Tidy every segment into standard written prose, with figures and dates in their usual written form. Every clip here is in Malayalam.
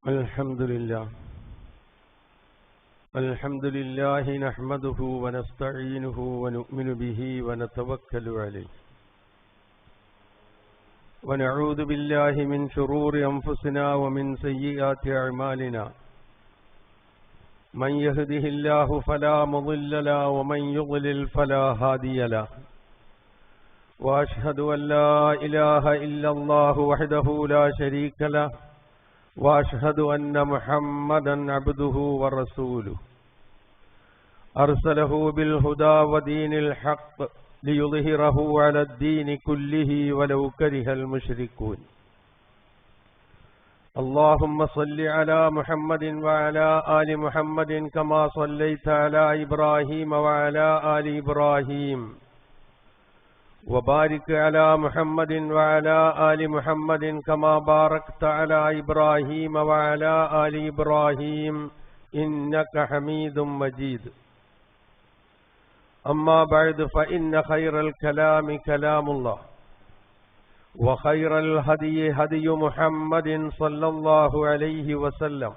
الحمد لله نحمده ونستعينه ونؤمن به ونتوكل عليه ونعوذ بالله من شرور أنفسنا ومن سيئات أعمالنا من يهده الله فلا مضل له ومن يضلل فلا هادي له وأشهد أن لا إله إلا الله وحده لا شريك له وأشهد أن محمدا عبده ورسوله أرسله بالهدى ودين الحق ليظهره على الدين كله ولو كره المشركون اللهم صل على محمد وعلى آل محمد كما صليت على إبراهيم وعلى آل إبراهيم وبارك على محمد وعلى آل محمد كما باركت على إبراهيم وعلى آل إبراهيم إنك حميد مجيد أما بعد فإن خير الكلام كلام الله وخير الهدي هدي محمد صلى الله عليه وسلم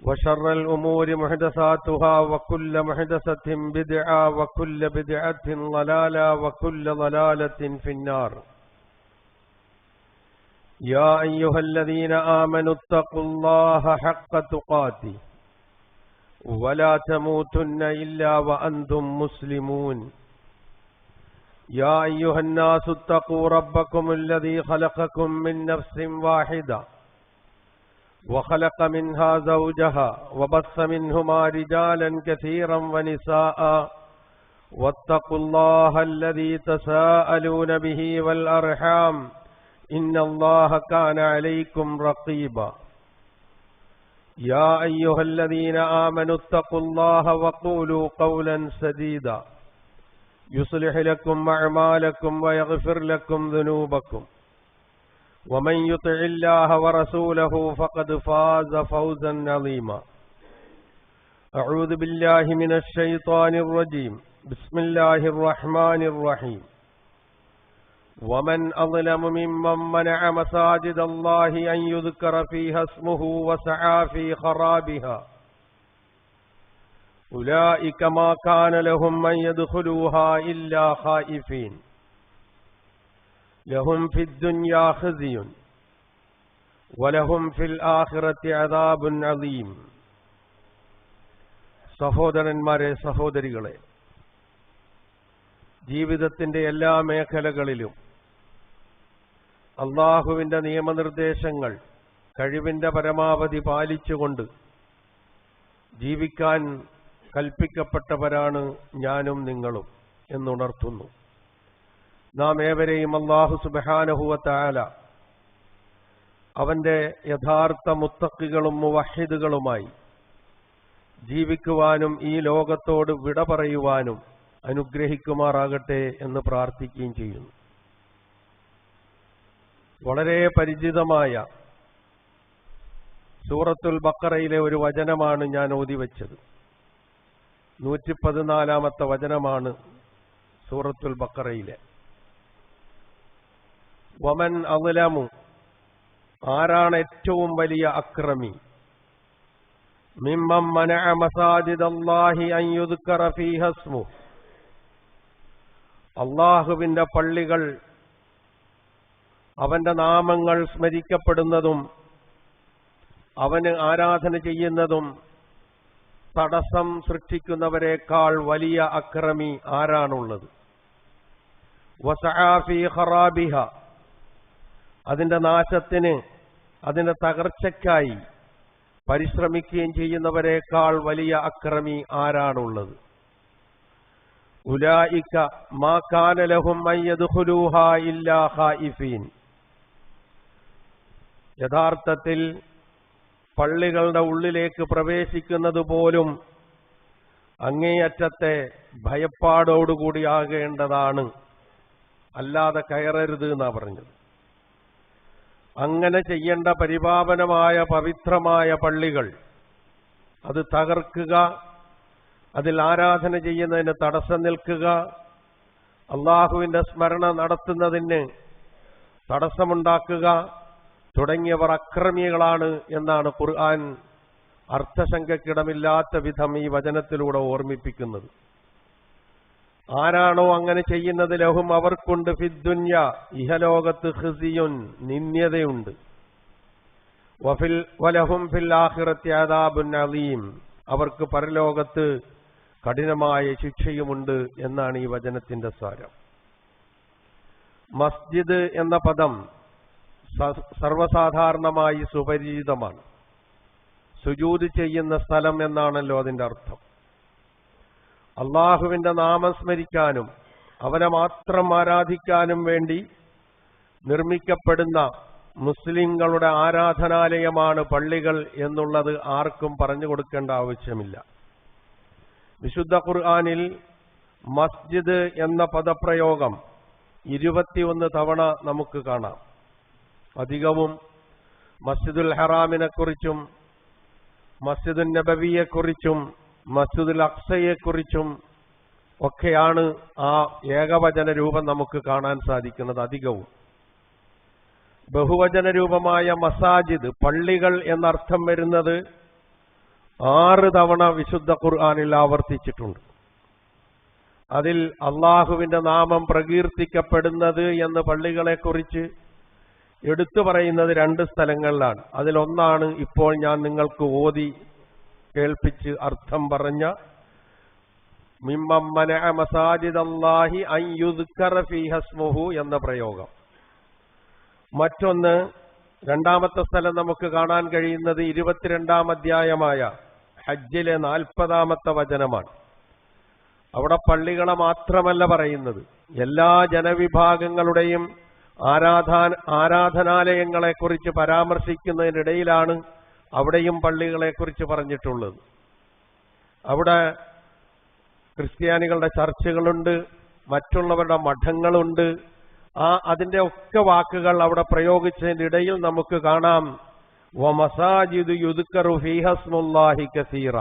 وشر الأمور محدثاتها وكل محدثة بدعة وكل بدعة ضلالة وكل ضلالة في النار يا أيها الذين آمنوا اتقوا الله حق تقاته ولا تموتن إلا وأنتم مسلمون يا أيها الناس اتقوا ربكم الذي خلقكم من نفس واحدة وخلق منها زوجها وبث منهما رجالا كثيرا ونساء واتقوا الله الذي تساءلون به والأرحام إن الله كان عليكم رقيبا يا أيها الذين آمنوا اتقوا الله وقولوا قولا سديدا يصلح لكم أعمالكم ويغفر لكم ذنوبكم ومن يطع الله ورسوله فقد فاز فوزا عظيما أعوذ بالله من الشيطان الرجيم بسم الله الرحمن الرحيم ومن أظلم ممن منع مساجد الله أن يذكر فيها اسمه وسعى في خرابها أولئك ما كان لهم أن يدخلوها إلا خائفين لهم في الدنيا خزي ولهم في الآخرة عذاب عظيم സഹോദരന്മാരെ സഹോദരികളെ, ജീവിതത്തിന്റെ എല്ലാ മേഖലകളിലും അല്ലാഹുവിന്റെ നിയമനിർദ്ദേശങ്ങൾ കഴിവിന്റെ പരമാവധി പാലിച്ചുകൊണ്ട് ജീവിക്കാൻ കൽപ്പിക്കപ്പെട്ടവരാണ് ഞാനും നിങ്ങളും എന്നുണർത്തുന്നു. നാം ഏവരെയും അല്ലാഹു സുബ്ഹാനഹു വ തആല അവന്റെ യഥാർത്ഥ മുത്തഖികളും മുവഹിദുകളുമായി ജീവിക്കുവാനും ഈ ലോകത്തോട് വിട പറയുവാനും അനുഗ്രഹിക്കുമാറാകട്ടെ എന്ന് പ്രാർത്ഥിക്കുകയും ചെയ്യുന്നു. വളരെ പരിചിതമായ സൂറത്തുൽ ബഖറയിലെ ഒരു വചനമാണ് ഞാൻ ഓതിവെച്ചത്. 114-ാമത്തെ വചനമാണ് സൂറത്തുൽ ബഖറയിലെ. വമൻ അദ്ലമു, ആരാണ് ഏറ്റവും വലിയ അക്രമി, മിമ്മൻ മനഅ മസാജിദല്ലാഹി അൻ യുദ്കറ ഫീഹാ ഇസ്മുഹു, അല്ലാഹുവിന്റെ പള്ളികൾ അവന്റെ നാമങ്ങൾ സ്മരിക്കപ്പെടുന്നതും അവന് ആരാധന ചെയ്യുന്നതും തടസ്സം സൃഷ്ടിക്കുന്നവരെക്കാൾ വലിയ അക്രമി ആരാണുള്ളത്? വസആ ഫീ ഖറാബിഹ, അതിന്റെ നാശത്തിന് അതിന്റെ തകർച്ചയ്ക്കായി പരിശ്രമിക്കുകയും ചെയ്യുന്നവരെക്കാൾ വലിയ അക്രമി ആരാണുള്ളത്? ഉലൈക മാ കാന ലഹും അൻ യദ്ഖുലൂഹാ ഇല്ലാ ഖായിഫീൻ, യഥാർത്ഥത്തിൽ പള്ളികളുടെ ഉള്ളിലേക്ക് പ്രവേശിക്കുന്നത് പോലും അങ്ങേയറ്റത്തെ ഭയപ്പാടോടുകൂടിയാകേണ്ടതാണ്, അല്ലാതെ കയറരുത് എന്നാ പറഞ്ഞത്. അങ്ങനെ ചെയ്യേണ്ട പരിപാവനമായ പവിത്രമായ പള്ളികൾ അത് തകർക്കുക, അതിൽ ആരാധന ചെയ്യുന്നതിന് തടസ്സം നിൽക്കുക, അള്ളാഹുവിന്റെ സ്മരണ നടത്തുന്നതിന് തടസ്സമുണ്ടാക്കുക, തുടങ്ങിയവർ അക്രമികളാണ് എന്നാണ് ഖുർആൻ അർത്ഥശങ്കക്കിടമില്ലാത്ത വിധം ഈ വചനത്തിലൂടെ ഓർമ്മിപ്പിക്കുന്നത്. ആരാണോ അങ്ങനെ ചെയ്യുന്നത് ലഹും അവർക്കുണ്ട് ഫിദ്ദുന്യ ഇഹലോകത്ത് ഖിസിയുൻ നിന്ദ്യതയുണ്ട്, വലഹും ഫിൽ ആഖിറത്തി അദാബുൻ അലീം അവർക്ക് പരലോകത്ത് കഠിനമായ ശിക്ഷയുമുണ്ട് എന്നാണ് ഈ വചനത്തിന്റെ സാരം. മസ്ജിദ് എന്ന പദം സർവസാധാരണമായി സുപരിചിതമാണ്. സുജൂദ് ചെയ്യുന്ന സ്ഥലം എന്നാണല്ലോ അതിന്റെ അർത്ഥം. അള്ളാഹുവിന്റെ നാമം സ്മരിക്കാനും അവനെ മാത്രം ആരാധിക്കാനും വേണ്ടി നിർമ്മിക്കപ്പെടുന്ന മുസ്ലിങ്ങളുടെ ആരാധനാലയമാണ് പള്ളികൾ എന്നുള്ളത് ആർക്കും പറഞ്ഞു കൊടുക്കേണ്ട ആവശ്യമില്ല. വിശുദ്ധ ഖുർആനിൽ മസ്ജിദ് എന്ന പദപ്രയോഗം 21 തവണ നമുക്ക് കാണാം. അധികവും മസ്ജിദുൽ ഹറാമിനെക്കുറിച്ചും മസ്ജിദുൻ നബവിയെക്കുറിച്ചും മസ്ജിദുൽ അഖ്സയെക്കുറിച്ചും ഒക്കെയാണ് ആ ഏകവചന രൂപം നമുക്ക് കാണാൻ സാധിക്കുന്നത്. അധികവും ബഹുവചന രൂപമായ മസാജിദ് പള്ളികൾ എന്നർത്ഥം വരുന്നത് 6 തവണ വിശുദ്ധ ഖുർആനിൽ ആവർത്തിച്ചിട്ടുണ്ട്. അതിൽ അള്ളാഹുവിന്റെ നാമം പ്രകീർത്തിക്കപ്പെടുന്നത് എന്ന് പള്ളികളെക്കുറിച്ച് എടുത്തു പറയുന്നത് 2 സ്ഥലങ്ങളിലാണ്. അതിലൊന്നാണ് ഇപ്പോൾ ഞാൻ നിങ്ങൾക്ക് ഓതി കേൾപ്പിച്ച് അർത്ഥം പറഞ്ഞ മിമ്മൻ മനഅ മസാജിദല്ലാഹി അൻ യുദ്കറ ഫീഹ ഇസ്മുഹു എന്ന പ്രയോഗം. മറ്റൊന്ന് രണ്ടാമത്തെ സ്ഥലം നമുക്ക് കാണാൻ കഴിയുന്നത് 22-ാം അധ്യായമായ ഹജ്ജിലെ 40-ാമത്തെ വചനമാണ്. അവിടെ പള്ളികളെ മാത്രമല്ല പറയുന്നത്, എല്ലാ ജനവിഭാഗങ്ങളുടെയും ആരാധനാലയങ്ങളെക്കുറിച്ച് പരാമർശിക്കുന്നതിനിടയിലാണ് അവിടെയും പള്ളികളെക്കുറിച്ച് പറഞ്ഞിട്ടുള്ളത്. അവിടെ ക്രിസ്ത്യാനികളുടെ ചർച്ചുകളുണ്ട്, മറ്റുള്ളവരുടെ മഠങ്ങളുണ്ട്. അതിന്റെ ഒക്കെ വാക്കുകൾ അവിടെ പ്രയോഗിച്ചതിന്റെ ഇടയിൽ നമുക്ക് കാണാം വമസാജിദു യുദ്കറു ഫീഹ ഇസ്മുല്ലാഹി കസീറ,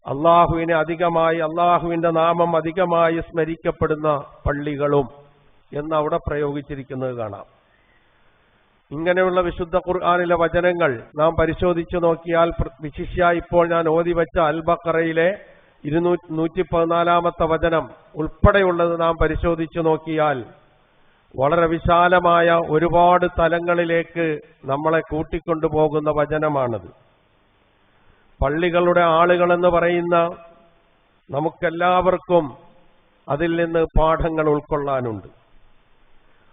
അള്ളാഹുവിനെ അധികമായി അള്ളാഹുവിന്റെ നാമം അധികമായി സ്മരിക്കപ്പെടുന്ന പള്ളികളും എന്ന് അവിടെ പ്രയോഗിച്ചിരിക്കുന്നത് കാണാം. ഇങ്ങനെയുള്ള വിശുദ്ധ ഖുർആനിലെ വചനങ്ങൾ നാം പരിശോധിച്ചു നോക്കിയാൽ, വിശിഷ്യ ഇപ്പോൾ ഞാൻ ഓതി വെച്ച അൽ ബഖറയിലെ 114-ാമത്തെ വചനം ഉൾപ്പെടെയുള്ളത് നാം പരിശോധിച്ചു നോക്കിയാൽ വളരെ വിശാലമായ ഒരുപാട് തലങ്ങളിലേക്ക് നമ്മളെ കൂട്ടിക്കൊണ്ടുപോകുന്ന വചനമാണത്. പള്ളികളുടെ ആളുകളെന്ന് പറയുന്ന നമുക്കെല്ലാവർക്കും അതിൽ നിന്ന് പാഠങ്ങൾ ഉൾക്കൊള്ളാനുണ്ട്.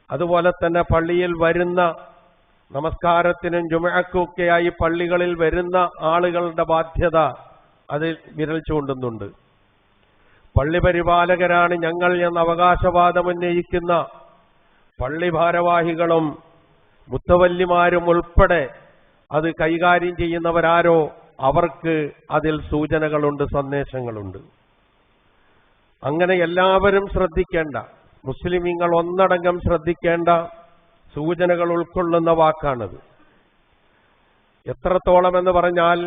അതുപോലെ തന്നെ പള്ളിയിൽ വരുന്ന നമസ്കാരത്തിനും ജുമുഅക്കുമൊക്കെയായി പള്ളികളിൽ വരുന്ന ആളുകളുടെ ബാധ്യത അതിൽ വിരൽ ചൂണ്ടുന്നുണ്ട്. പള്ളി പരിപാലകരാണ് ഞങ്ങൾ എന്ന അവകാശവാദം ഉന്നയിക്കുന്ന പള്ളി ഭാരവാഹികളും മുത്തവല്ലിമാരും ഉൾപ്പെടെ അത് കൈകാര്യം ചെയ്യുന്നവരാരോ അവർക്ക് അതിൽ സൂചനകളുണ്ട്, സന്ദേശങ്ങളുണ്ട്. അങ്ങനെ എല്ലാവരും ശ്രദ്ധിക്കേണ്ട, മുസ്ലിമീങ്ങൾ ഒന്നടങ്കം ശ്രദ്ധിക്കേണ്ട സൂചനകൾ ഉൾക്കൊള്ളുന്ന വാക്കാണത്. എത്രത്തോളം എന്ന് പറഞ്ഞാൽ,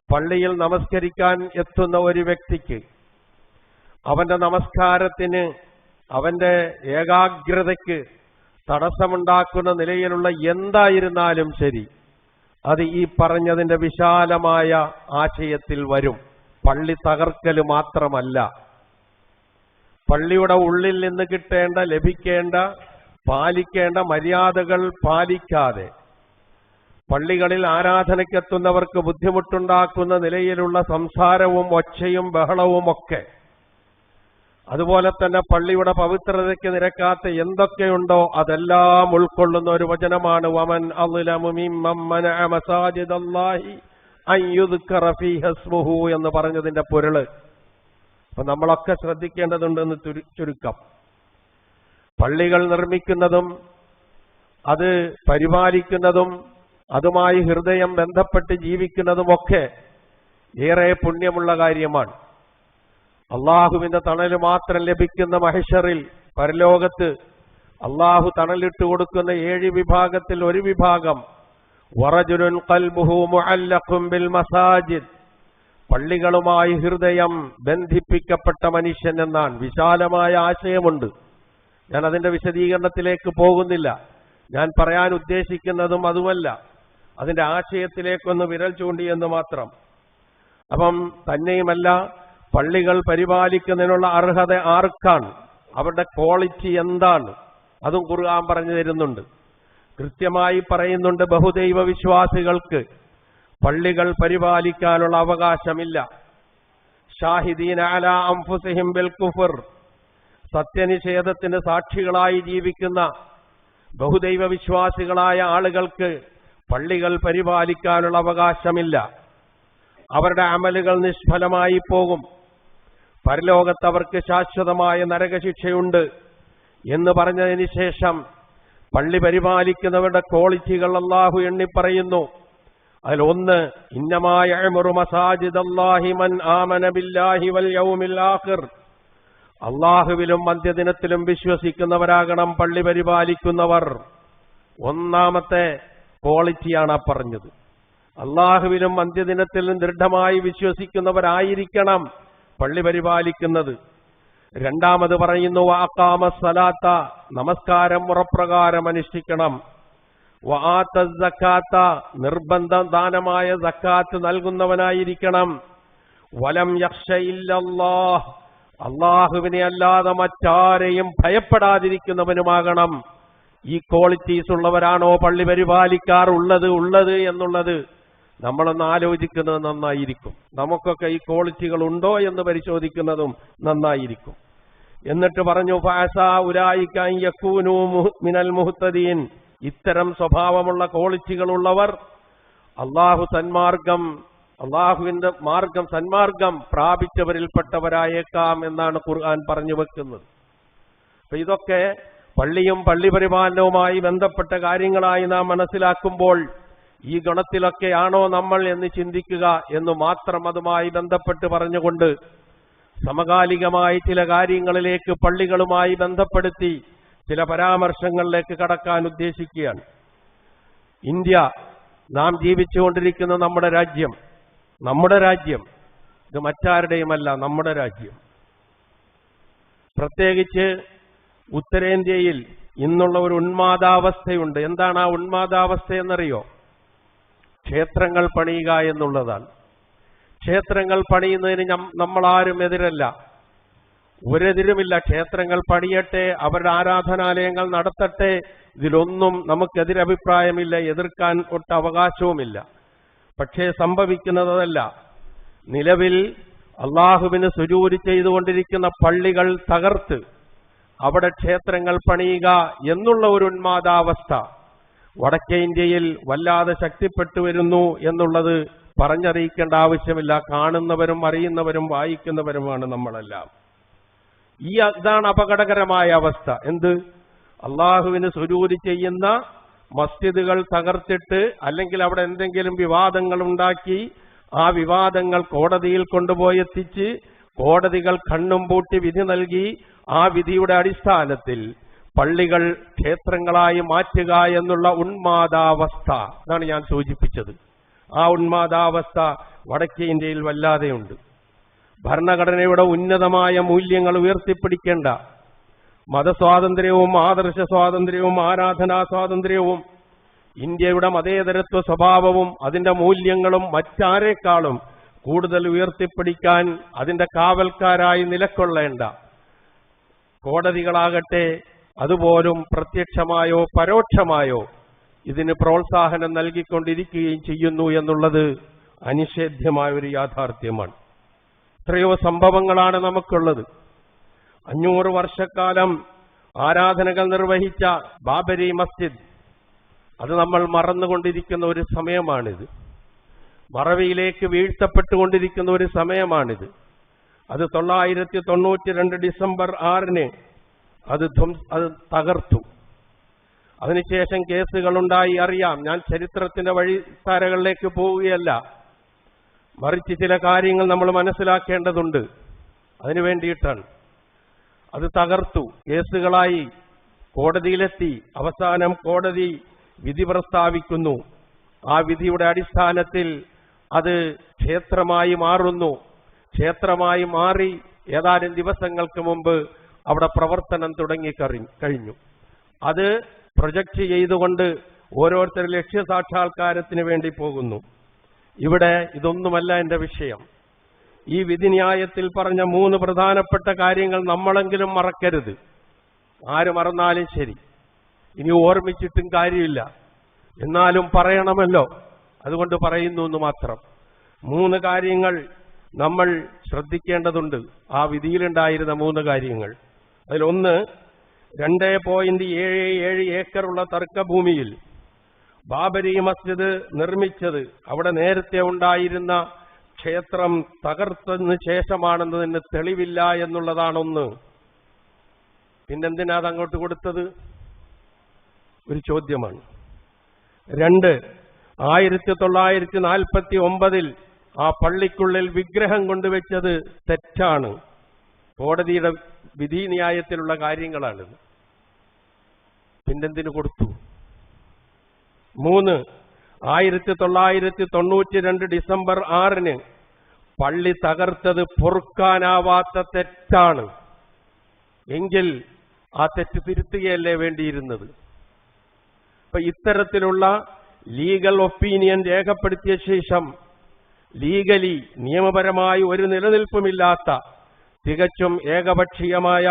പള്ളിയിൽ നമസ്കരിക്കാൻ എത്തുന്ന ഒരു വ്യക്തിക്ക് അവന്റെ നമസ്കാരത്തിന് അവന്റെ ഏകാഗ്രതയ്ക്ക് തടസ്സമുണ്ടാക്കുന്ന നിലയിലുള്ള എന്തായിരുന്നാലും ശരി, അത് ഈ പറഞ്ഞതിന്റെ വിശാലമായ ആശയത്തിൽ വരും. പള്ളി തകർക്കൽ മാത്രമല്ല, പള്ളിയുടെ ഉള്ളിൽ നിന്ന് കിട്ടേണ്ട, ലഭിക്കേണ്ട, പാലിക്കേണ്ട മര്യാദകൾ പാലിക്കാതെ പള്ളികളിൽ ആരാധനയ്ക്കെത്തുന്നവർക്ക് ബുദ്ധിമുട്ടുണ്ടാക്കുന്ന നിലയിലുള്ള സംസാരവും ഒച്ചയും ബഹളവുമൊക്കെ, അതുപോലെ തന്നെ പള്ളിയുടെ പവിത്രതയ്ക്ക് നിരക്കാത്ത എന്തൊക്കെയുണ്ടോ അതെല്ലാം ഉൾക്കൊള്ളുന്ന ഒരു വചനമാണ് വമൻ അദ്ലമു മിമ്മൻ മനഅ മസാജിദല്ലാഹി അൻ യുദ്കറ ഫീഹ ഇസ്മുഹു എന്ന് പറഞ്ഞതിന്റെ പൊരുള്. അപ്പൊ നമ്മളൊക്കെ ശ്രദ്ധിക്കേണ്ടതുണ്ടെന്ന് ചുരുക്കം. പള്ളികൾ നിർമ്മിക്കുന്നതും അത് പരിപാലിക്കുന്നതും അതുമായി ഹൃദയം ബന്ധപ്പെട്ട് ജീവിക്കുന്നതുമൊക്കെ ഏറെ പുണ്യമുള്ള കാര്യമാണ്. അള്ളാഹുവിന്റെ തണല് മാത്രം ലഭിക്കുന്ന മഹ്ശറിൽ, പരലോകത്ത് അള്ളാഹു തണലിട്ട് കൊടുക്കുന്ന 7 വിഭാഗത്തിൽ ഒരു വിഭാഗം വറജുലുൻ ഖൽബുഹു മുഅല്ലഖുൻ ബിൽ മസാജിദ്, പള്ളികളുമായി ഹൃദയം ബന്ധിപ്പിക്കപ്പെട്ട മനുഷ്യൻ എന്നാണ്. വിശാലമായ ആശയമുണ്ട്, ഞാൻ അതിന്റെ വിശദീകരണത്തിലേക്ക് പോകുന്നില്ല. ഞാൻ പറയാൻ ഉദ്ദേശിക്കുന്നതും അതുമല്ല, അതിന്റെ ആശയത്തിലേക്കൊന്ന് വിരൽ ചൂണ്ടിയെന്ന് മാത്രം. അപ്പം തന്നെയുമല്ല, പള്ളികൾ പരിപാലിക്കുന്നതിനുള്ള അർഹത ആർക്കാണ്, അവരുടെ ക്വാളിറ്റി എന്താണ്, അതും ഖുർആൻ പറഞ്ഞു തരുന്നുണ്ട്. കൃത്യമായി പറയുന്നുണ്ട്, ബഹുദൈവ വിശ്വാസികൾക്ക് പള്ളികൾ പരിപാലിക്കാനുള്ള അവകാശമില്ല. ഷാഹിദീന അലാ അൻഫുസിഹിം ബിൽ കുഫർ, സത്യനിഷേധത്തിന് സാക്ഷികളായി ജീവിക്കുന്ന ബഹുദൈവ വിശ്വാസികളായ ആളുകൾക്ക് പള്ളികൾ പരിപാലിക്കാനുള്ള അവകാശമില്ല. അവരുടെ അമലുകൾ നിഷ്ഫലമായി പോകും. പരലോകത്ത് അവർക്ക് ശാശ്വതമായ നരകശിക്ഷയുണ്ട് എന്ന് പറഞ്ഞതിന് ശേഷം പള്ളി പരിപാലിക്കുന്നവരുടെ ക്വാളിറ്റികൾ അല്ലാഹു എണ്ണിപ്പറയുന്നു. അതിലൊന്ന്, ഇന്നമാ യഅ്മുറു മസാജിദല്ലാഹി മൻ ആമന ബില്ലാഹി വൽ യൗമിൽ ആഖിർ, അല്ലാഹുവിലും അന്ത്യദിനത്തിലും വിശ്വസിക്കുന്നവരാകണം പള്ളി പരിപാലിക്കുന്നവർ. ഒന്നാമത്തെ ക്വാളിറ്റിയാണ് ആ പറഞ്ഞത്. അല്ലാഹുവിലും അന്ത്യദിനത്തിലും ദൃഢമായി വിശ്വസിക്കുന്നവരായിരിക്കണം പള്ളി പരിപാലിക്കുന്നത്. രണ്ടാമത് പറയുന്നു, വഅഖാമസ് സലാത്ത, നമസ്കാരം മുറപ്രകാരം അനുഷ്ഠിക്കണം. വആതസ് സക്കാത്ത, നിർബന്ധ ദാനമായ സക്കാത്ത് നൽകുന്നവനായിരിക്കണം. വലം യഖ്ശ ഇല്ലല്ലാഹ്, അല്ലാഹുവിനെ അല്ലാതെ മറ്റാരെയും ഭയപ്പെടാതിരിക്കുന്നവനുമാകണം. ഈ ക്വാളിറ്റീസ് ഉള്ളവരാണോ പള്ളി പരിപാലിക്കാറുള്ളത് എന്നുള്ളത് നമ്മളൊന്ന് ആലോചിക്കുന്നത് നന്നായിരിക്കും. നമുക്കൊക്കെ ഈ ക്വാളിറ്റികൾ ഉണ്ടോ എന്ന് പരിശോധിക്കുന്നതും നന്നായിരിക്കും. എന്നിട്ട് പറഞ്ഞു, ഫഅസാ ഉലൈക അൻ യകൂനൂ മിനൽ മുഹ്തദീൻ, ഇത്തരം സ്വഭാവമുള്ള ക്വാളിറ്റികളുള്ളവർ അള്ളാഹുവിന്റെ മാർഗം, സന്മാർഗം പ്രാപിച്ചവരിൽപ്പെട്ടവരായേക്കാം എന്നാണ് ഖുർആൻ പറഞ്ഞു വെക്കുന്നത്. അപ്പൊ ഇതൊക്കെ പള്ളിയും പള്ളി പരിപാലനവുമായി ബന്ധപ്പെട്ട കാര്യങ്ങളായി നാം മനസ്സിലാക്കുമ്പോൾ ഈ ഗുണത്തിലൊക്കെയാണോ നമ്മൾ എന്ന് ചിന്തിക്കുക എന്ന് മാത്രം അതുമായി ബന്ധപ്പെട്ട് പറഞ്ഞുകൊണ്ട് സമകാലികമായി ചില കാര്യങ്ങളിലേക്ക് പള്ളികളുമായി ബന്ധപ്പെടുത്തി ചില പരാമർശങ്ങളിലേക്ക് കടക്കാൻ ഉദ്ദേശിക്കുകയാണ്. ഇന്ത്യ, നാം ജീവിച്ചുകൊണ്ടിരിക്കുന്ന നമ്മുടെ രാജ്യം, ഇത് മറ്റാരുടെയുമല്ല, നമ്മുടെ രാജ്യം. പ്രത്യേകിച്ച് ഉത്തരേന്ത്യയിൽ ഇന്നുള്ള ഒരു ഉന്മാദാവസ്ഥയുണ്ട്. എന്താണ് ആ ഉന്മാദാവസ്ഥ എന്നറിയോ? ക്ഷേത്രങ്ങൾ പണിയുക എന്നുള്ളതാണ്. ക്ഷേത്രങ്ങൾ പണിയുന്നതിന് നമ്മളാരും എതിരല്ല, ഒരെതിരുമില്ല. ക്ഷേത്രങ്ങൾ പണിയട്ടെ, അവരുടെ ആരാധനാലയങ്ങൾ നടത്തട്ടെ, ഇതിലൊന്നും നമുക്കെതിരഭിപ്രായമില്ല, എതിർക്കാൻ ഒട്ട് അവകാശവുമില്ല. പക്ഷേ സംഭവിക്കുന്നതല്ല. നിലവിൽ അള്ളാഹുവിന് സുജൂദ് ചെയ്തുകൊണ്ടിരിക്കുന്ന പള്ളികൾ തകർത്ത് അവിടെ ക്ഷേത്രങ്ങൾ പണിയുക എന്നുള്ള ഒരു ഉന്മാദാവസ്ഥ വടക്കേ ഇന്ത്യയിൽ വല്ലാതെ ശക്തിപ്പെട്ടു വരുന്നു എന്നുള്ളത് പറഞ്ഞറിയിക്കേണ്ട ആവശ്യമില്ല. കാണുന്നവരും അറിയുന്നവരും വായിക്കുന്നവരുമാണ് നമ്മളെല്ലാം. ഇതാണ് അപകടകരമായ അവസ്ഥ. എന്ത്? അള്ളാഹുവിന് സുജൂദ് ചെയ്യുന്ന മസ്ജിദുകൾ തകർത്തിട്ട്, അല്ലെങ്കിൽ അവിടെ എന്തെങ്കിലും വിവാദങ്ങൾ ഉണ്ടാക്കി ആ വിവാദങ്ങൾ കോടതിയിൽ കൊണ്ടുപോയി എത്തിച്ച് കോടതികൾ കണ്ണും പൂട്ടി വിധി നൽകി ആ വിധിയുടെ അടിസ്ഥാനത്തിൽ പള്ളികൾ ക്ഷേത്രങ്ങളായി മാറ്റുക എന്നുള്ള ഉന്മാദാവസ്ഥ, അതാണ് ഞാൻ സൂചിപ്പിച്ചത്. ആ ഉന്മാദാവസ്ഥ വടക്കേ ഇന്ത്യയിൽ വല്ലാതെയുണ്ട്. ഭരണഘടനയുടെ ഉന്നതമായ മൂല്യങ്ങൾ ഉയർത്തിപ്പിടിക്കേണ്ട മതസ്വാതന്ത്ര്യവും ആദർശ സ്വാതന്ത്ര്യവും ആരാധനാ സ്വാതന്ത്ര്യവും ഇന്ത്യയുടെ മതേതരത്വ സ്വഭാവവും അതിന്റെ മൂല്യങ്ങളും മറ്റാരേക്കാളും കൂടുതൽ ഉയർത്തിപ്പിടിക്കാൻ അതിന്റെ കാവൽക്കാരായി നിലകൊള്ളേണ്ട കോടതികളാകട്ടെ അതുപോലും പ്രത്യക്ഷമായോ പരോക്ഷമായോ ഇതിന് പ്രോത്സാഹനം നൽകിക്കൊണ്ടിരിക്കുകയും ചെയ്യുന്നു എന്നുള്ളത് അനിഷേധ്യമായ ഒരു യാഥാർത്ഥ്യമാണ്. എത്രയോ സംഭവങ്ങളാണ് നമുക്കുള്ളത്. 500 വർഷക്കാലം ആരാധനകൾ നിർവഹിച്ച ബാബരി മസ്ജിദ്, അത് നമ്മൾ മറന്നുകൊണ്ടിരിക്കുന്ന ഒരു സമയമാണിത്. മറവിയിലേക്ക് വീഴ്ത്തപ്പെട്ടുകൊണ്ടിരിക്കുന്ന ഒരു സമയമാണിത്. അത് 992 ഡിസംബർ 6 അത് തകർത്തു. അതിനുശേഷം കേസുകളുണ്ടായി, അറിയാം. ഞാൻ ചരിത്രത്തിന്റെ വഴിത്താരകളിലേക്ക് പോവുകയല്ല, മറിച്ച് ചില കാര്യങ്ങൾ നമ്മൾ മനസ്സിലാക്കേണ്ടതുണ്ട്. അതിനു വേണ്ടിയിട്ടാണ്. അത് തകർത്തു, കേസുകളായി, കോടതിയിലെത്തി. അവസാനം കോടതി വിധി പ്രസ്താവിക്കുന്നു. ആ വിധിയുടെ അടിസ്ഥാനത്തിൽ അത് ക്ഷേത്രമായി മാറുന്നു. ക്ഷേത്രമായി മാറി ഏതാനും ദിവസങ്ങൾക്ക് മുമ്പ് അവിടെ പ്രവർത്തനം തുടങ്ങിക്കഴിഞ്ഞു. അത് പ്രൊജക്റ്റ് ചെയ്തുകൊണ്ട് ഓരോരുത്തർ ലക്ഷ്യസാക്ഷാത്കാരത്തിന് വേണ്ടി പോകുന്നു. ഇവിടെ ഇതൊന്നുമല്ല എൻ്റെ വിഷയം. ഈ വിധിന്യായത്തിൽ പറഞ്ഞ 3 പ്രധാനപ്പെട്ട കാര്യങ്ങൾ നമ്മളെങ്കിലും മറക്കരുത്. ആര് മറന്നാലും ശരി, ഇനി ഓർമ്മിച്ചിട്ടും കാര്യമില്ല, എന്നാലും പറയണമല്ലോ, അതുകൊണ്ട് പറയുന്നു എന്ന് മാത്രം. 3 കാര്യങ്ങൾ നമ്മൾ ശ്രദ്ധിക്കേണ്ടതുണ്ട്. ആ വിധിയിലുണ്ടായിരുന്ന 3 കാര്യങ്ങൾ. അതിലൊന്ന്, 2.77 ഏക്കറുള്ള തർക്കഭൂമിയിൽ ബാബരി മസ്ജിദ് നിർമ്മിച്ചത് അവിടെ നേരത്തെ ഉണ്ടായിരുന്ന ക്ഷേത്രം തകർത്തതിന് ശേഷമാണെന്നതിന് തെളിവില്ല എന്നുള്ളതാണൊന്ന്. പിന്നെന്തിനാ അത് അങ്ങോട്ട് കൊടുത്തത്? ഒരു ചോദ്യമാണ്. 2, 1949 ആ പള്ളിക്കുള്ളിൽ വിഗ്രഹം കൊണ്ടുവച്ചത് തെറ്റാണ്. കോടതിയുടെ വിധി ന്യായത്തിലുള്ള കാര്യങ്ങളാണ്. പിന്നെന്തിനു കൊടുത്തു? 3, 1992 ഡിസംബർ 6 പള്ളി തകർത്തത് പൊറുക്കാനാവാത്ത തെറ്റാണ്. എങ്കിൽ ആ തെറ്റ് തിരുത്തുകയല്ലേ വേണ്ടിയിരുന്നത്? അപ്പൊ ഇത്തരത്തിലുള്ള ലീഗൽ ഒപ്പീനിയൻ രേഖപ്പെടുത്തിയ ശേഷം ലീഗലി നിയമപരമായി ഒരു നിലനിൽപ്പുമില്ലാത്ത തികച്ചും ഏകപക്ഷീയമായ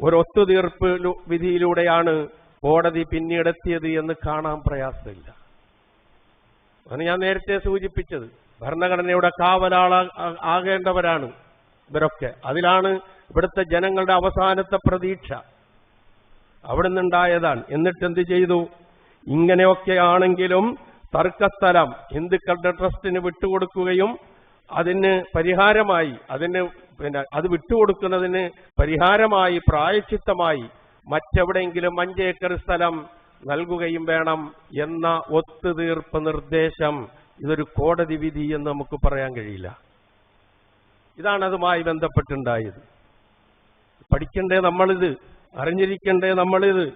ഒരു ഒത്തുതീർപ്പ് വിധിയിലൂടെയാണ് കോടതി പിന്നീടെത്തിയത് എന്ന് കാണാൻ പ്രയാസമില്ല. അതാണ് ഞാൻ നേരത്തെ സൂചിപ്പിച്ചത്. ഭരണഘടനയുടെ കാവലാളാകേണ്ടവരാണ് ഇവരൊക്കെ. അതിലാണ് ഇവിടുത്തെ ജനങ്ങളുടെ അവസാനത്തെ പ്രതീക്ഷ. അവിടെ നിന്നുണ്ടായതാണ്. എന്നിട്ടെന്ത് ചെയ്തു? ഇങ്ങനെയൊക്കെ ആണെങ്കിലും തർക്കസ്ഥലം ഹിന്ദുക്കളുടെ ട്രസ്റ്റിന് വിട്ടുകൊടുക്കുകയും അതിന് പരിഹാരമായി അത് വിട്ടുകൊടുക്കുന്നതിന് പരിഹാരമായി പ്രായശ്ചിത്തമായി മറ്റെവിടെയെങ്കിലും 5 ഏക്കർ സ്ഥലം നൽകുകയും വേണം എന്ന ഒത്തുതീർപ്പ് നിർദ്ദേശം. ഇതൊരു കോടതി വിധി എന്ന് നമുക്ക് പറയാൻ കഴിയില്ല. ഇതാണ് അതുമായി ബന്ധപ്പെട്ടുണ്ടായത്. പഠിക്കണ്ടേ നമ്മളിത്, അറിഞ്ഞിരിക്കണ്ടേ നമ്മളിത്.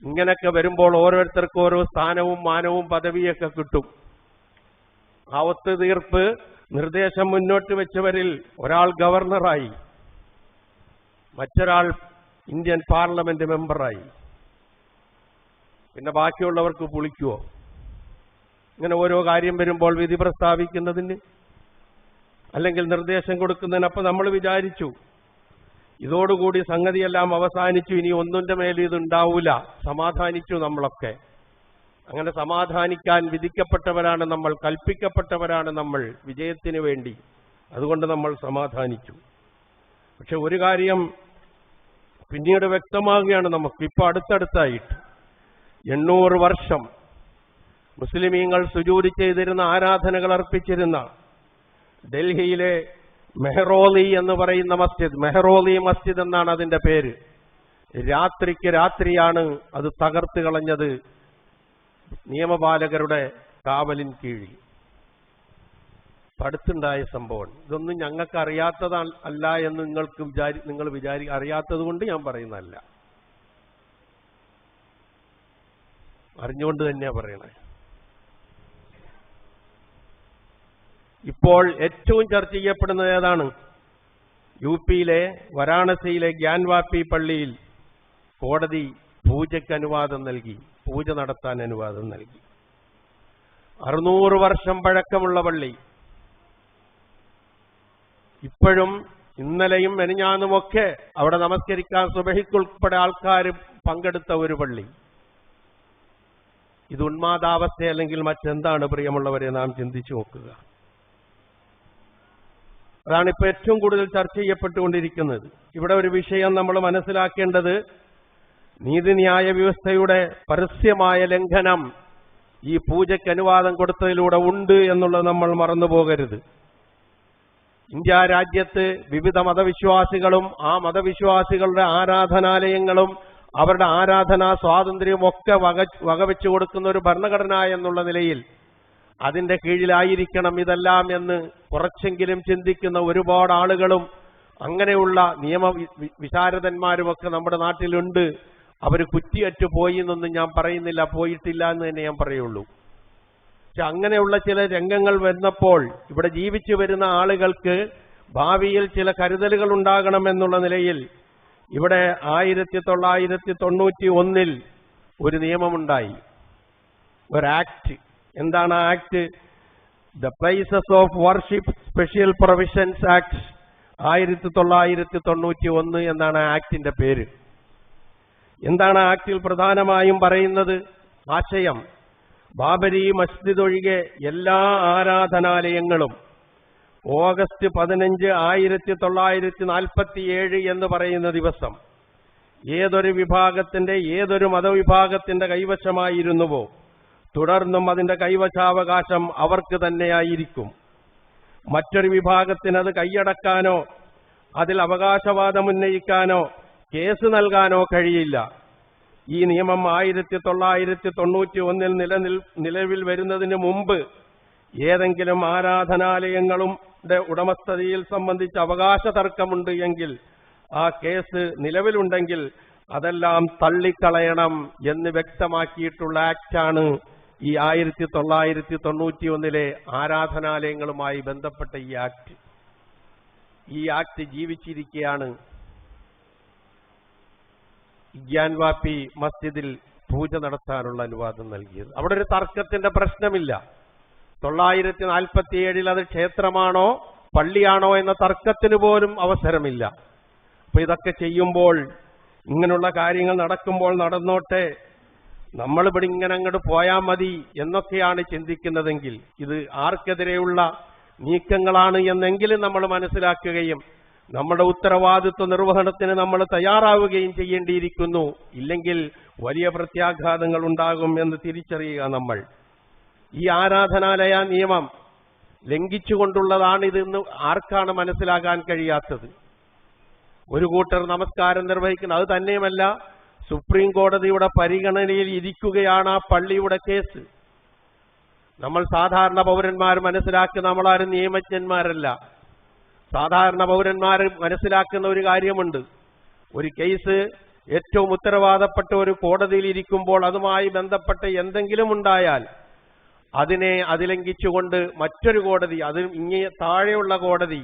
ഇങ്ങനെയൊക്കെ വരുമ്പോൾ ഓരോരുത്തർക്കും ഓരോ സ്ഥാനവും മാനവും പദവിയൊക്കെ കിട്ടും. ആ ഒത്തുതീർപ്പ് നിർദ്ദേശം മുന്നോട്ട് വെച്ചവരിൽ ഒരാൾ ഗവർണറായി, മറ്റൊരാൾ ഇന്ത്യൻ പാർലമെന്റ് മെമ്പറായി. പിന്നെ ബാക്കിയുള്ളവർക്ക് പുളിക്കുവോ? ഇങ്ങനെ ഓരോ കാര്യം വരുമ്പോൾ വിധി പ്രസ്താവിക്കുന്നതിന് അല്ലെങ്കിൽ നിർദ്ദേശം കൊടുക്കുന്നതിന്. അപ്പം നമ്മൾ വിചാരിച്ചു ഇതോടുകൂടി സംഗതിയെല്ലാം അവസാനിച്ചു, ഇനി ഒന്നിന്റെ മേൽ ഇതുണ്ടാവൂല, സമാധാനിച്ചു നമ്മളൊക്കെ. അങ്ങനെ സമാധാനിക്കാൻ വിധിക്കപ്പെട്ടവരാണ് നമ്മൾ, കൽപ്പിക്കപ്പെട്ടവരാണ് നമ്മൾ വിജയത്തിന് വേണ്ടി. അതുകൊണ്ട് നമ്മൾ സമാധാനിച്ചു. പക്ഷെ ഒരു കാര്യം പിന്നീട് വ്യക്തമാകുകയാണ് നമുക്ക്. ഇപ്പോൾ അടുത്തടുത്തായിട്ട് 800 വർഷം മുസ്ലിമീങ്ങൾ സുജൂദ് ചെയ്തിരുന്ന, ആരാധനകൾ അർപ്പിച്ചിരുന്ന ഡൽഹിയിലെ മെഹ്റോലി എന്ന് പറയുന്ന മസ്ജിദ്, മെഹ്റോലി മസ്ജിദ് എന്നാണ് അതിന്റെ പേര്. രാത്രിക്ക് രാത്രിയാണ് അത് തകർത്ത് കളഞ്ഞത് നിയമപാലകരുടെ കാവലിൻ കീഴിൽ. അടുത്തുണ്ടായ സംഭവം. ഇതൊന്നും ഞങ്ങൾക്ക് അറിയാത്തതല്ല എന്ന് നിങ്ങൾ അറിയാത്തത് കൊണ്ട് ഞാൻ പറയുന്നതല്ല, അറിഞ്ഞുകൊണ്ട് തന്നെയാണ് പറയണേ. ഇപ്പോൾ ഏറ്റവും ചർച്ച ചെയ്യപ്പെടുന്നത് ഏതാണ്? യുപിയിലെ വാരാണസിയിലെ ഗ്യാൻവാപ്പി പള്ളിയിൽ കോടതി പൂജയ്ക്ക് അനുവാദം നൽകി, പൂജ നടത്താൻ അനുവാദം നൽകി. 600 വർഷം പഴക്കമുള്ള പള്ളി. ഇപ്പോഴും ഇന്നലെയും മെനിഞ്ഞാന്നുമൊക്കെ അവിടെ നമസ്കരിക്കാൻ സുബഹിക്കുൾപ്പെടെ ആൾക്കാർ പങ്കെടുത്ത ഒരു പള്ളി. ഇത് ഉന്മാദാവസ്ഥ അല്ലെങ്കിൽ മറ്റെന്താണ് പ്രിയമുള്ളവരെ? നാം ചിന്തിച്ചു നോക്കുക. അതാണ് ഇപ്പോൾ ഏറ്റവും കൂടുതൽ ചർച്ച ചെയ്യപ്പെട്ടുകൊണ്ടിരിക്കുന്നത്. ഇവിടെ ഒരു വിഷയം നമ്മൾ മനസ്സിലാക്കേണ്ടത്, നീതിന്യായ വ്യവസ്ഥയുടെ പരസ്യമായ ലംഘനം ഈ പൂജയ്ക്ക് അനുവാദം കൊടുത്തതിലൂടെ ഉണ്ട് എന്നുള്ളത് നമ്മൾ മറന്നുപോകരുത്. ഇന്ത്യ രാജ്യത്ത് വിവിധ മതവിശ്വാസികളും ആ മതവിശ്വാസികളുടെ ആരാധനാലയങ്ങളും അവരുടെ ആരാധനാ സ്വാതന്ത്ര്യവും ഒക്കെ വകവെച്ചു കൊടുക്കുന്ന ഒരു ഭരണഘടന എന്നുള്ള നിലയിൽ അതിന്റെ കീഴിലായിരിക്കണം ഇതെല്ലാം എന്ന് കുറച്ചെങ്കിലും ചിന്തിക്കുന്ന ഒരുപാട് ആളുകളും അങ്ങനെയുള്ള നിയമ വിശാരദന്മാരുമൊക്കെ നമ്മുടെ നാട്ടിലുണ്ട്. അവർ കുറ്റിയറ്റു പോയി എന്നൊന്നും ഞാൻ പറയുന്നില്ല, പോയിട്ടില്ല എന്ന് തന്നെ ഞാൻ പറയുള്ളൂ. പക്ഷെ അങ്ങനെയുള്ള ചില രംഗങ്ങൾ വരുന്നപ്പോൾ ഇവിടെ ജീവിച്ചു വരുന്ന ആളുകൾക്ക് ഭാവിയിൽ ചില കരുതലുകൾ ഉണ്ടാകണമെന്നുള്ള നിലയിൽ ഇവിടെ 1991 ഒരു നിയമമുണ്ടായി, ഒരു ആക്ട്. എന്താണ് ആ act? The places of worship special provisions act 1991 എന്നാണ് ആ ആക്ടിന്റെ പേര്. എന്താണ് ആ ആക്ടിൽ പ്രധാനമായും പറയുന്നത്? ആശയം, ബാബരി മസ്ജിദ് ഒഴികെ എല്ലാ ആരാധനാലയങ്ങളും ഓഗസ്റ്റ് 15, 1947 എന്ന് പറയുന്ന ദിവസം ഏതൊരു വിഭാഗത്തിന്റെ, ഏതൊരു മതവിഭാഗത്തിന്റെ കൈവശമായിരുന്നുവോ തുടർന്നും അതിന്റെ കൈവശാവകാശം അവർക്ക് തന്നെയായിരിക്കും. മറ്റൊരു വിഭാഗത്തിന് അത് കൈയടക്കാനോ അതിൽ അവകാശവാദം ഉന്നയിക്കാനോ കേസ് നൽകാനോ കഴിയില്ല. ഈ നിയമം 1991 നിലവിൽ വരുന്നതിന് മുമ്പ് ഏതെങ്കിലും ആരാധനാലയങ്ങളുടെ ഉടമസ്ഥതയിൽ സംബന്ധിച്ച് അവകാശ തർക്കമുണ്ട് എങ്കിൽ, ആ കേസ് നിലവിലുണ്ടെങ്കിൽ അതെല്ലാം തള്ളിക്കളയണം എന്ന് വ്യക്തമാക്കിയിട്ടുള്ള ആക്ടാണ് ഈ 1991 ആരാധനാലയങ്ങളുമായി ബന്ധപ്പെട്ട ഈ ആക്ട്. ഈ ആക്ട് ജീവിച്ചിരിക്കുകയാണ് ഗ്യാൻവാപ്പി മസ്ജിദിൽ പൂജ നടത്താനുള്ള അനുവാദം നൽകിയത്. അവിടെ ഒരു തർക്കത്തിന്റെ പ്രശ്നമില്ല. 1947 അത് ക്ഷേത്രമാണോ പള്ളിയാണോ എന്ന തർക്കത്തിന് പോലും അവസരമില്ല. അപ്പൊ ഇതൊക്കെ ചെയ്യുമ്പോൾ, ഇങ്ങനെയുള്ള കാര്യങ്ങൾ നടക്കുമ്പോൾ നടന്നോട്ടെ, നമ്മളിവിടെ ഇങ്ങനെ അങ്ങോട്ട് പോയാൽ മതി എന്നൊക്കെയാണ് ചിന്തിക്കുന്നതെങ്കിൽ ഇത് ആർക്കെതിരെയുള്ള നീക്കങ്ങളാണ് എന്നെങ്കിലും നമ്മൾ മനസ്സിലാക്കുകയും നമ്മുടെ ഉത്തരവാദിത്വ നിർവഹണത്തിന് നമ്മൾ തയ്യാറാവുകയും ചെയ്യേണ്ടിയിരിക്കുന്നു. ഇല്ലെങ്കിൽ വലിയ പ്രത്യാഘാതങ്ങൾ ഉണ്ടാകും എന്ന് തിരിച്ചറിയുക. നമ്മൾ ഈ ആരാധനാലയ നിയമം ലംഘിച്ചുകൊണ്ടുള്ളതാണിതെന്ന് ആർക്കാണ് മനസ്സിലാകാൻ കഴിയാത്തത്? ഒരു കൂട്ടർ നമസ്കാരം നിർവഹിക്കുന്നത്, അത് തന്നെയുമല്ല സുപ്രീം കോടതിയുടെ പരിഗണനയിൽ ഇരിക്കുകയാണ് ആ പള്ളിയുടെ കേസ്. നമ്മൾ സാധാരണ പൗരന്മാർ മനസ്സിലാക്കുന്ന, നമ്മളാരും നിയമജ്ഞന്മാരല്ല, സാധാരണ പൗരന്മാർ മനസ്സിലാക്കുന്ന ഒരു കാര്യമുണ്ട്. ഒരു കേസ് ഏറ്റവും ഉത്തരവാദപ്പെട്ട ഒരു കോടതിയിൽ ഇരിക്കുമ്പോൾ അതുമായി ബന്ധപ്പെട്ട എന്തെങ്കിലും ഉണ്ടായാൽ അതിനെ അതിലംഘിച്ചുകൊണ്ട് മറ്റൊരു കോടതി, അത് ഇങ്ങേ താഴെയുള്ള കോടതി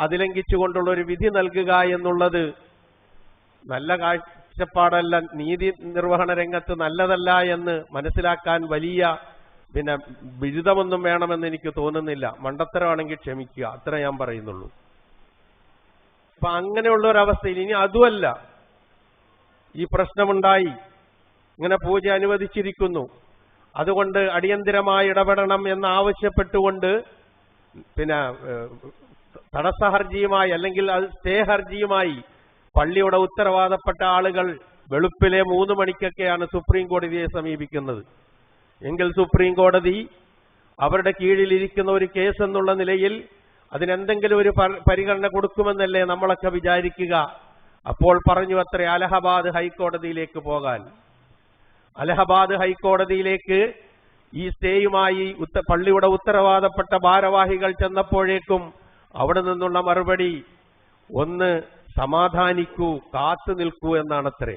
അതിലംഘിച്ചുകൊണ്ടുള്ള ഒരു വിധി നൽകുക എന്നുള്ളത് നല്ല കാഴ്ചപ്പാടല്ല, നീതി നിർവഹണ രംഗത്ത് നല്ലതല്ല എന്ന് മനസ്സിലാക്കാൻ വലിയ ബിരുദമൊന്നും വേണമെന്ന് എനിക്ക് തോന്നുന്നില്ല. മണ്ടത്തരമാണെങ്കിൽ ക്ഷമിക്കുക, അത്ര ഞാൻ പറയുന്നുള്ളൂ. അപ്പൊ അങ്ങനെയുള്ള ഒരവസ്ഥയിൽ ഇനി അതുമല്ല, ഈ പ്രശ്നമുണ്ടായി, ഇങ്ങനെ പൂജ അനുവദിച്ചിരിക്കുന്നു, അതുകൊണ്ട് അടിയന്തിരമായി ഇടപെടണം എന്നാവശ്യപ്പെട്ടുകൊണ്ട് തടസ്സ ഹർജിയുമായി അല്ലെങ്കിൽ അത് സ്റ്റേ ഹർജിയുമായി പള്ളിയുടെ ഉത്തരവാദപ്പെട്ട ആളുകൾ വെളുപ്പിലെ 3 മണിക്കൊക്കെയാണ് സുപ്രീം കോടതിയെ സമീപിക്കുന്നത്. എങ്കിൽ സുപ്രീം കോടതി അവരുടെ കീഴിലിരിക്കുന്ന ഒരു കേസ് എന്നുള്ള നിലയിൽ അതിനെന്തെങ്കിലും ഒരു പരിഗണന കൊടുക്കുമെന്നല്ലേ നമ്മളൊക്കെ വിചാരിക്കുക. അപ്പോൾ പറഞ്ഞു അത്ര അലഹബാദ് ഹൈക്കോടതിയിലേക്ക് പോകാൻ. അലഹബാദ് ഹൈക്കോടതിയിലേക്ക് ഈ സ്റ്റേയുമായി പള്ളിയുടെ ഉത്തരവാദപ്പെട്ട ഭാരവാഹികൾ ചെന്നപ്പോഴേക്കും അവിടെ നിന്നുള്ള മറുപടി, ഒന്ന് സമാധാനിക്കൂ, കാത്തു നിൽക്കൂ എന്നാണത്രേ.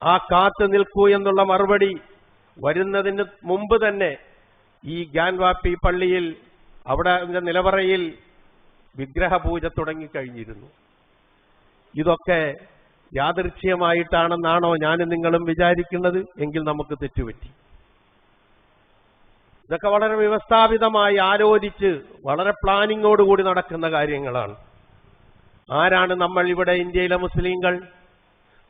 ആ കാത്തു നിൽക്കൂ എന്നുള്ള മറുപടി വരുന്നതിന് മുമ്പ് തന്നെ ഈ ഗ്യാൻവാപ്പി പള്ളിയിൽ അവിടെ നിലവറയിൽ വിഗ്രഹപൂജ തുടങ്ങിക്കഴിഞ്ഞിരുന്നു. ഇതൊക്കെ യാദൃച്ഛികമായിട്ടാണെന്നാണോ ഞാനും നിങ്ങളും വിചാരിക്കുന്നത്? എങ്കിൽ നമുക്ക് തെറ്റുപറ്റി. ഇതൊക്കെ വളരെ വ്യവസ്ഥാപിതമായി ആലോചിച്ച് വളരെ പ്ലാനിങ്ങോടുകൂടി നടക്കുന്ന കാര്യങ്ങളാണ്. ആരാണ് നമ്മൾ ഇവിടെ ഇന്ത്യയിലെ മുസ്ലിങ്ങൾ?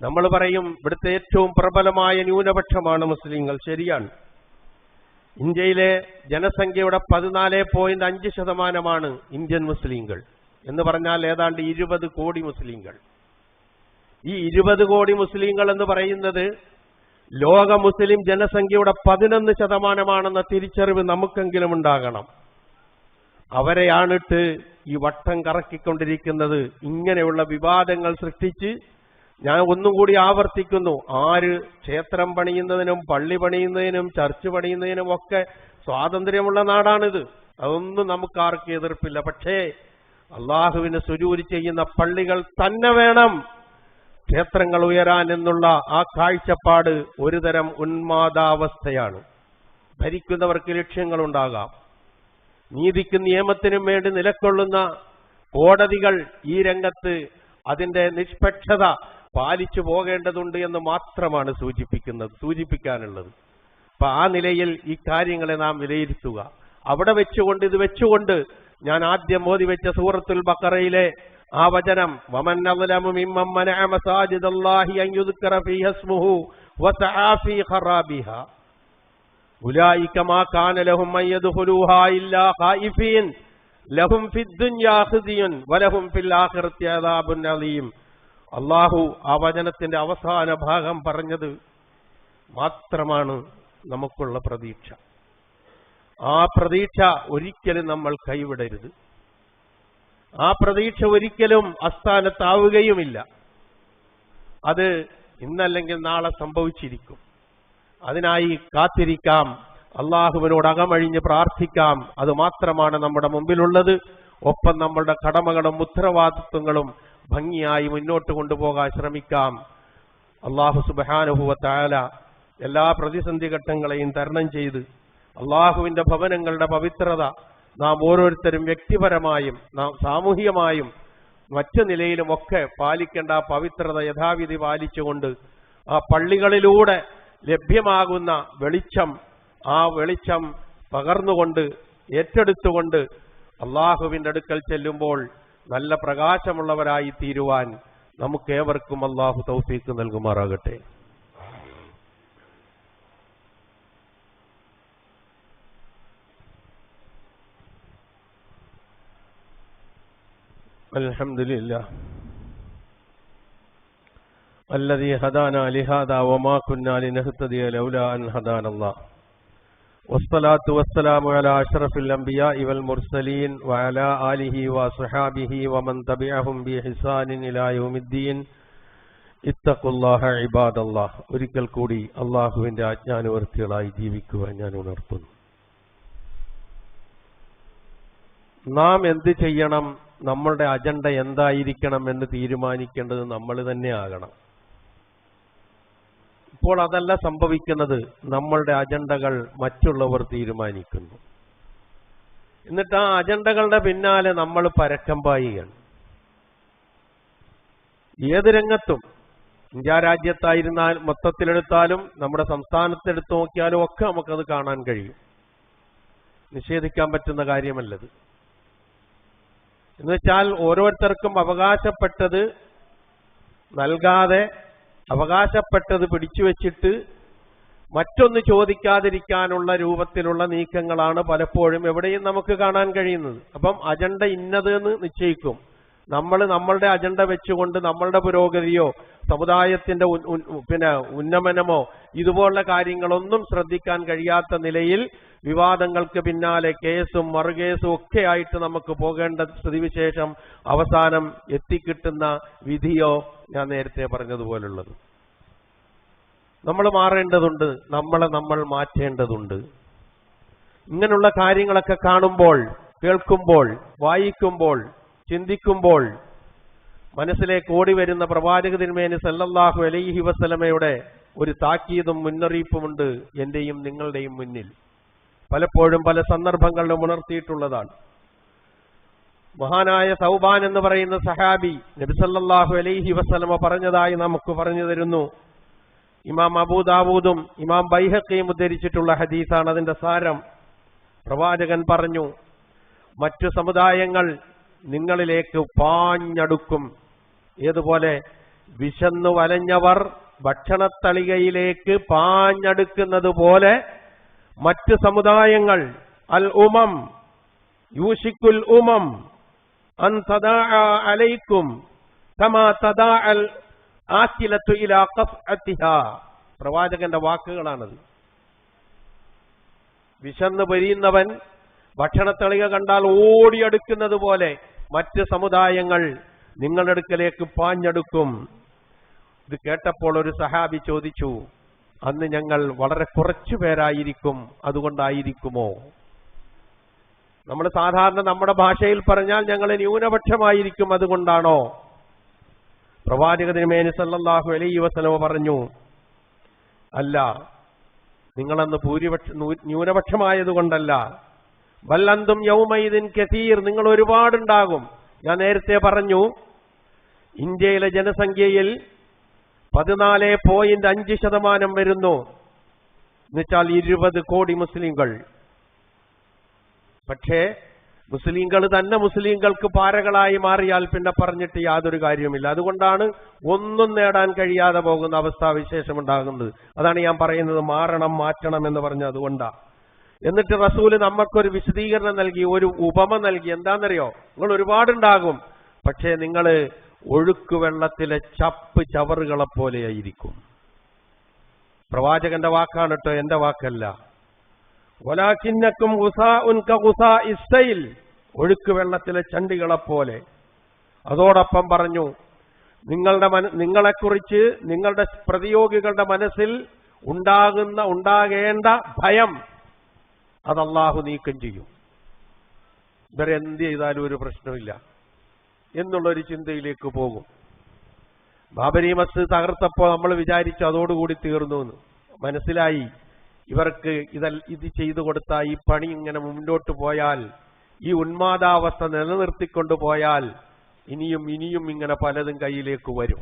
നമ്മൾ പറയും ഇവിടുത്തെ ഏറ്റവും പ്രബലമായ ന്യൂനപക്ഷമാണ് മുസ്ലിങ്ങൾ. ശരിയാണ്. ഇന്ത്യയിലെ ജനസംഖ്യയുടെ 14.5% ഇന്ത്യൻ മുസ്ലിങ്ങൾ എന്ന് പറഞ്ഞാൽ ഏതാണ്ട് 20 കോടി മുസ്ലിങ്ങൾ. ഈ 20 കോടി മുസ്ലിങ്ങൾ എന്ന് പറയുന്നത് ലോക മുസ്ലിം ജനസംഖ്യയുടെ 11% തിരിച്ചറിവ് നമുക്കെങ്കിലും ഉണ്ടാകണം. അവരെയാണിട്ട് ഈ വട്ടം കറക്കിക്കൊണ്ടിരിക്കുന്നത്. ഇങ്ങനെയുള്ള വിവാദങ്ങൾ സൃഷ്ടിച്ച്, ഞാൻ ഒന്നും കൂടി ആവർത്തിക്കുന്നു, ആര് ക്ഷേത്രം പണിയുന്നതിനും പള്ളി പണിയുന്നതിനും ചർച്ച് പണിയുന്നതിനും ഒക്കെ സ്വാതന്ത്ര്യമുള്ള നാടാണിത്. അതൊന്നും നമുക്ക് ആർക്കും എതിർപ്പില്ല. പക്ഷേ അള്ളാഹുവിന് സുജൂദ് ചെയ്യുന്ന പള്ളികൾ തന്നെ വേണം ക്ഷേത്രങ്ങൾ ഉയരാൻ എന്നുള്ള ആ കാഴ്ചപ്പാട് ഒരുതരം ഉന്മാദാവസ്ഥയാണ്. ഭരിക്കുന്നവർക്ക് ലക്ഷ്യങ്ങളുണ്ടാകാം. നീതിക്കും നിയമത്തിനും വേണ്ടി നിലകൊള്ളുന്ന കോടതികൾ ഈ രംഗത്ത് അതിന്റെ നിഷ്പക്ഷത പാലിച്ചു പോകേണ്ടതുണ്ട് എന്ന് മാത്രമാണ് സൂചിപ്പിക്കാനുള്ളത്. അപ്പൊ ആ നിലയിൽ ഈ കാര്യങ്ങളെ നാം വിലയിരുത്തുക. അവിടെ വെച്ചുകൊണ്ട് ഇത് വെച്ചുകൊണ്ട് ഞാൻ ആദ്യം ഓതി വെച്ച സൂറത്തുൽ ബഖറയിലെ ആ വചനം, വമൻ അസ്ലമു മിമ്മൻ മനഅ മസാജിദല്ലാഹി അൻ യുദ്കറ ഫീഹി ഇസ്മുഹു വസആ ഫീ ഖറാബിഹാ ഉലൈക മാ കാന ലഹും അൻ യദ്ഖുലൂഹാ ഇല്ലാ ഖായിഫീൻ ലഹും ഫിദ്ദുനിയാ ഖിസ്യുൻ വലഹും ഫിൽ ആഖിറതി അദാബുൻ അലീം. അല്ലാഹു ആ വചനത്തിന്റെ അവസാന ഭാഗം പറഞ്ഞത് മാത്രമാണ് നമുക്കുള്ള പ്രതീക്ഷ. ആ പ്രതീക്ഷ ഒരിക്കലും നമ്മൾ കൈവിടരുത്. ആ പ്രതീക്ഷ ഒരിക്കലും അസ്ഥാനത്താവുകയുമില്ല. അത് ഇന്നല്ലെങ്കിൽ നാളെ സംഭവിച്ചിരിക്കും. അതിനായി കാത്തിരിക്കാം, അള്ളാഹുവിനോട് അകമഴിഞ്ഞ് പ്രാർത്ഥിക്കാം. അത് മാത്രമാണ് നമ്മുടെ മുമ്പിലുള്ളത്. ഒപ്പം നമ്മളുടെ കടമകളും ഉത്തരവാദിത്വങ്ങളും ഭംഗിയായി മുന്നോട്ട് കൊണ്ടുപോകാൻ ശ്രമിക്കാം. അള്ളാഹു സുബ്ഹാനഹു വ തആല എല്ലാ പ്രതിസന്ധി ഘട്ടങ്ങളെയും തരണം ചെയ്ത് അള്ളാഹുവിന്റെ ഭവനങ്ങളുടെ പവിത്രത നാം ഓരോരുത്തരും വ്യക്തിപരമായും നാം സാമൂഹികമായും മറ്റു നിലയിലുമൊക്കെ പാലിക്കേണ്ട ആ പവിത്രത യഥാവിധി പാലിച്ചുകൊണ്ട് ആ പള്ളികളിലൂടെ ലഭ്യമാകുന്ന വെളിച്ചം, ആ വെളിച്ചം പകർന്നുകൊണ്ട് ഏറ്റെടുത്തുകൊണ്ട് അള്ളാഹുവിന്റെ അടുക്കൽ ചെല്ലുമ്പോൾ നല്ല പ്രകാശമുള്ളവരായി തീരുവാൻ നമുക്കേവർക്കും അള്ളാഹു തൗഫീഖ് നൽകുമാറാകട്ടെ. അൽഹംദുലില്ലാഹ് الذي هدانا لهذا وما كنا لنهتدي لولا أن هدانا الله والصلاة والسلام على أشرف الأنبياء والمرسلين وعلى آله وصحابه ومن تبعهم بإحسان إلى يوم الدين اتقوا الله عباد الله. ഒരിക്കൽ കൂടി അല്ലാഹുവിന്റെ ആജ്ഞാനുവർത്തികളായി ജീവിക്കുവാൻ ഞാൻ ഉണർത്തുന്നു. നാം എന്ത് ചെയ്യണം, നമ്മളുടെ അജണ്ട എന്തായിരിക്കണം എന്ന് തീരുമാനിക്കേണ്ടത് നമ്മൾ തന്നെ ആകണം. ഇപ്പോൾ അതല്ല സംഭവിക്കുന്നത്. നമ്മളുടെ അജണ്ടകൾ മറ്റുള്ളവർ തീരുമാനിക്കുന്നു. എന്നിട്ട് ആ അജണ്ടകളുടെ പിന്നാലെ നമ്മൾ പരക്കം പായുകയാണ്. ഏത് രംഗത്തും, ഇന്ത്യ രാജ്യത്തായിരുന്നാൽ മൊത്തത്തിലെടുത്താലും നമ്മുടെ സംസ്ഥാനത്തെടുത്ത് നോക്കിയാലും ഒക്കെ നമുക്കത് കാണാൻ കഴിയും. നിഷേധിക്കാൻ പറ്റുന്ന കാര്യമല്ലത്. എന്നുവെച്ചാൽ ഓരോരുത്തർക്കും അവകാശപ്പെട്ടത് നൽകാതെ അവകാശപ്പെട്ടത് പിടിച്ചു വച്ചിട്ട് മറ്റൊന്ന് ചോദിക്കാതിരിക്കാനുള്ള രൂപത്തിലുള്ള നീക്കങ്ങളാണ് പലപ്പോഴും എവിടെയും നമുക്ക് കാണാൻ കഴിയുന്നത്. അപ്പം അജണ്ട ഇന്നത് എന്ന് നിശ്ചയിക്കും. നമ്മൾ നമ്മളുടെ അജണ്ട വെച്ചുകൊണ്ട് നമ്മളുടെ പുരോഗതിയോ സമുദായത്തിന്റെ ഉന്നമനമോ ഇതുപോലുള്ള കാര്യങ്ങളൊന്നും ശ്രദ്ധിക്കാൻ കഴിയാത്ത നിലയിൽ വിവാദങ്ങൾക്ക് പിന്നാലെ കേസും മറുകേസും ഒക്കെ ആയിട്ട് നമുക്ക് പോകേണ്ട സ്ഥിതിവിശേഷം അവസാനം എത്തിക്കിട്ടുന്ന വിധിയോ ഞാൻ നേരത്തെ പറഞ്ഞതുപോലുള്ളത്. നമ്മൾ മാറേണ്ടതുണ്ട്, നമ്മൾ മാറ്റേണ്ടതുണ്ട്. ഇങ്ങനെയുള്ള കാര്യങ്ങളൊക്കെ കാണുമ്പോൾ, കേൾക്കുമ്പോൾ, വായിക്കുമ്പോൾ, ചിന്തിക്കുമ്പോൾ മനസ്സിലേക്ക് ഓടി വരുന്ന പ്രവാചക തിരുമേനി സല്ലല്ലാഹു അലൈഹി വസല്ലമയുടെ ഒരു താക്കീതും മുന്നറിയിപ്പുമുണ്ട് എന്റെയും നിങ്ങളുടെയും മുന്നിൽ. പലപ്പോഴും പല സന്ദർഭങ്ങളിലും ഉണർത്തിയിട്ടുള്ളതാണ്. മഹാനായ സൗബാൻ എന്ന് പറയുന്ന സഹാബി നബി സല്ലല്ലാഹു അലൈഹി വസല്ലമ പറഞ്ഞതായി നമുക്ക് പറഞ്ഞു തരുന്നു. ഇമാം അബൂദാവൂദും ഇമാം ബൈഹഖിയും ഉദ്ധരിച്ചിട്ടുള്ള ഹദീസാണ്. അതിന്റെ സാരം, പ്രവാചകൻ പറഞ്ഞു, മറ്റു സമുദായങ്ങൾ നിങ്ങളിലേക്ക് പാഞ്ഞടുക്കും. ഏതുപോലെ വിശന്നു വലഞ്ഞവർ ഭക്ഷണത്തളികയിലേക്ക് പാഞ്ഞടുക്കുന്നത് പോലെ മറ്റ് സമുദായങ്ങൾ, അൽ ഉമം യൂഷിക്കുൽ ഉമം അൻ തദാഅ അലൈക്കും കമാ തദാഅൽ ആക്കിലത്തു ഇലാ ഖഫഅതിഹാ. പ്രവാചകന്റെ വാക്കുകളാണത്. വിശന്ന് പൊരിയുന്നവൻ ഭക്ഷണത്തളിക കണ്ടാൽ ഓടിയടുക്കുന്നത് പോലെ മറ്റ് സമുദായങ്ങൾ നിങ്ങളുടെ അടുക്കലേക്ക് പാഞ്ഞടുക്കും. ഇത് കേട്ടപ്പോൾ ഒരു സഹാബി ചോദിച്ചു, അന്ന് ഞങ്ങൾ വളരെ കുറച്ചു പേരായിരിക്കും, അതുകൊണ്ടായിരിക്കുമോ? നമ്മൾ സാധാരണ നമ്മുടെ ഭാഷയിൽ പറഞ്ഞാൽ ഞങ്ങൾ ന്യൂനപക്ഷമായിരിക്കും, അതുകൊണ്ടാണോ? പ്രവാചക തിരുമേനി സല്ലല്ലാഹു അലൈഹി വസല്ലമ പറഞ്ഞു, അല്ല, നിങ്ങളന്ന് ന്യൂനപക്ഷമായതുകൊണ്ടല്ല. ബൽ അന്തും യൗമൈദിൻ കസീർ, നിങ്ങൾ ഒരുപാടുണ്ടാകും. ഞാൻ നേരത്തെ പറഞ്ഞു, ഇന്ത്യയിലെ ജനസംഖ്യയിൽ 14.5% വരുന്നു. എന്നുവെച്ചാൽ 20 കോടി മുസ്ലിങ്ങൾ. പക്ഷേ മുസ്ലിങ്ങൾ തന്നെ മുസ്ലിങ്ങൾക്ക് പാരകളായി മാറിയാൽ പിന്നെ പറഞ്ഞിട്ട് യാതൊരു കാര്യവുമില്ല. അതുകൊണ്ടാണ് ഒന്നും നേടാൻ കഴിയാതെ പോകുന്ന അവസ്ഥാവിശേഷം ഉണ്ടാകുന്നത്. അതാണ് ഞാൻ പറയുന്നത് മാറണം, മാറ്റണം എന്ന് പറഞ്ഞ അതുകൊണ്ടാണ്. എന്നിട്ട് റസൂല് നമുക്കൊരു വിശദീകരണം നൽകി, ഒരു ഉപമ നൽകി. എന്താണെന്നറിയോ? നിങ്ങൾ ഒരുപാടുണ്ടാകും, പക്ഷേ നിങ്ങൾ ഒഴുക്ക് വെള്ളത്തിലെ ചവറുകളെ പോലെയായിരിക്കും. പ്രവാചകന്റെ വാക്കാണ് കേട്ടോ, എന്റെ വാക്കല്ല. വലാകിന്നക്കും ഗുസാഉൻ കഗുസാഇസ് സൈൽ, ഒഴുക്ക് വെള്ളത്തിലെ ചണ്ടികളെപ്പോലെ. അതോടൊപ്പം പറഞ്ഞു, നിങ്ങളെക്കുറിച്ച് നിങ്ങളുടെ പ്രതിയോഗികളുടെ മനസ്സിൽ ഉണ്ടാകേണ്ട ഭയം അത് അല്ലാഹു നീക്കം ചെയ്യും. ഇവരെന്ത് ചെയ്താലും ഒരു പ്രശ്നമില്ല എന്നുള്ളൊരു ചിന്തയിലേക്ക് പോകും. ബാബരി മസ്ജിദ് തകർത്തപ്പോൾ നമ്മൾ വിചാരിച്ചു അതോടുകൂടി തീർന്നു എന്ന്. മനസ്സിലായി ഇവർക്ക് ഇത് ചെയ്തു കൊടുത്താൽ, ഈ പണി ഇങ്ങനെ മുന്നോട്ട് പോയാൽ, ഈ ഉന്മാദാവസ്ഥ നിലനിർത്തിക്കൊണ്ടു പോയാൽ ഇനിയും ഇനിയും ഇങ്ങനെ പലതും കയ്യിലേക്ക് വരും.